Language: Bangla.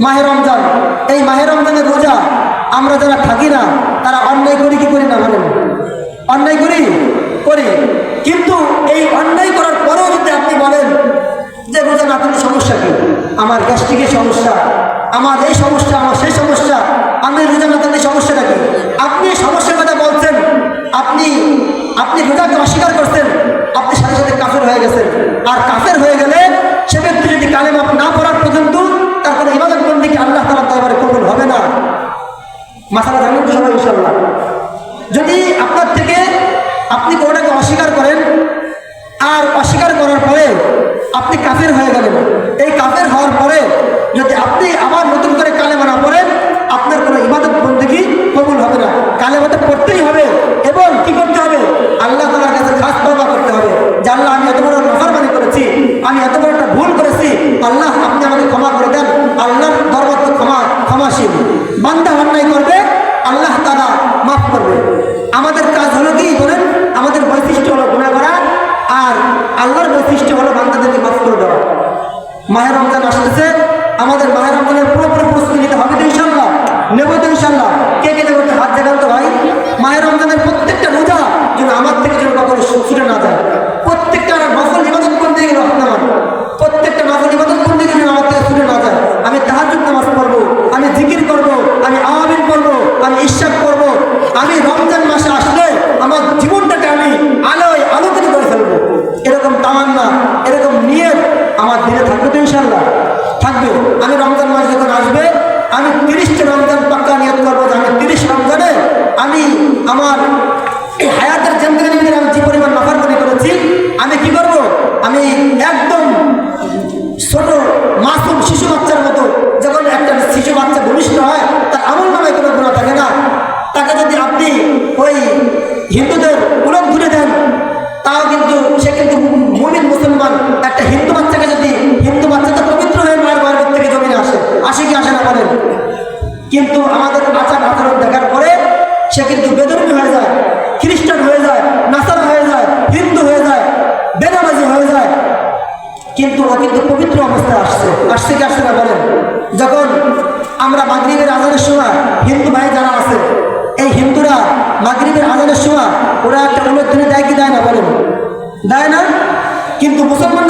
মাহে রমজান, এই মাহে রমজানের রোজা আমরা যারা থাকি না তারা অন্যায় করি কি করি না বলেন? অন্যায় করি করি। কিন্তু এই অন্যায় করার পরেও যদি আপনি বলেন যে রোজা না থাকলে সমস্যা কি, আমার গ্যাস্ট্রিকের সমস্যা, আমার এই সমস্যা, আমার সেই সমস্যা, আমি রোজা না থাকলে সমস্যাটা কি? আপনি সমস্যার কথা বলছেন, আপনি আপনি রোজাকে অস্বীকার করছেন, আপনি সাথে সাথে কাফের হয়ে গেছেন। আর কাফের হয়ে গেলে সে ব্যক্তি যদি কালেমা না পড়ার পর্যন্ত তার কোনো ইবাদত বন্দেগী আল্লাহ তাআলার দরবারে কবুল হবে না। মাসালা জানেন তো সবাই ইনশাআল্লাহ। যদি আপনার থেকে আপনি কোনোটাকে অস্বীকার করেন আর অস্বীকার করার পরে আপনি কাফের হয়ে গেলেন, এই কাফের হওয়ার পরে যদি আপনি আবার নতুন করে কালেমা না পড়েন আপনার কোনো ইবাদত বন্দেগী কবুল হবে না। কালেমাটা পড়তেই হবে এবং কি করতে হবে? আল্লাহ তাআলার কাছে খাস তওবা করতে হবে যে আল্লাহ আমি এত বড় নাফরমানি করেছি, আমি এত বড় একটা ভুল করেছি, আল্লাহ আপনি আমাকে ক্ষমা করে দেন। আল্লাহর দরবার তো ক্ষমাশীল, বান্দা অন্যায় করবে আল্লাহ তাআলা মাফ করবে। আমাদের কাজ হলো কি বলেন? আমাদের বৈশিষ্ট্য হলো গুনাহ করা, আর আল্লাহর বৈশিষ্ট্য হলো বান্দাদেরকে মাফ করে দেওয়া। মাহে রমজান আসতেছে, আমাদের মাহে রমজানের পুরোপুরি প্রস্তুতি নিতে হবে তো ইনশাআল্লাহ। নেব তো ইনশাআল্লাহ? কে কে নেব? হাত জাগান তো ভাই। মাহে রমজানের প্রত্যেকটা রোজা যেন আমার থেকে যেন কখনো ছুটে না যায়, প্রত্যেকটা নফল ইবাদত করতে গেলে রহমান, প্রত্যেকটা নফল ইবাদত করতে গেলে আমার থেকে ছুটে না যায়। আমি তাহাজ্জুদ নামাজ পড়বো, আমি জিকির করবো, আমি আওয়াবিন পড়বো, আমি ইশরাক করবো, আমি রমজান মাসে আসলে আমার জীবনটাকে আমি আলোয় আলোকিত করে ফেলবো। এরকম তামান্না, এরকম নিয়ত আমার দিলে থাকবে তো ইনশাআল্লাহ? থাকবে। আমি রমজান মাস যখন আসবে আমি 30টা রমজান পাক্কা নিয়ত করবো যে আমি 30 রমজানে আমি আমার এই হায়াতের জিন্দেগির ভিতরে আমি যে পরিমাণ নাফরমানি করেছি আমি কি করব? আমি একদম ছোট মাসুম শিশু বাচ্চার মতো, যখন একটা শিশু বাচ্চা ভূমিষ্ঠ হয় তার আমল নামায় কোনো গুনাহ থাকে না, তাকে যদি আপনি ওই হিন্দুদের উলট ধরে দেন তাও কিন্তু সে কিন্তু মুমিন মুসলমান। একটা হিন্দু বাচ্চাকে যদি, হিন্দু বাচ্চা তো পবিত্র হয়ে মায়ের গর্ভ থেকে জমিনে আসে কি আসে না বলেন? কিন্তু আমাদের আচার আচরণ দেখার পরে সে কিন্তু বেদরুমি হয়ে যায়, খ্রিস্টান হয়ে যায়, নাসারা হয়ে যায়, হিন্দু হয়ে যায়, বেনামাজি হয়ে যায়, কিন্তু ও কিন্তু পবিত্র অবস্থায় আসছে কি আসছে না বলেন? যখন আমরা মাগরিবের আজানের সময় হিন্দু ভাই যারা আছে, এই হিন্দুরা মাগরিবের আজানের সময় ওরা একটা উলট ধরে দেয় কি দেয় না বলেন? দেয় না। কিন্তু মুসলমান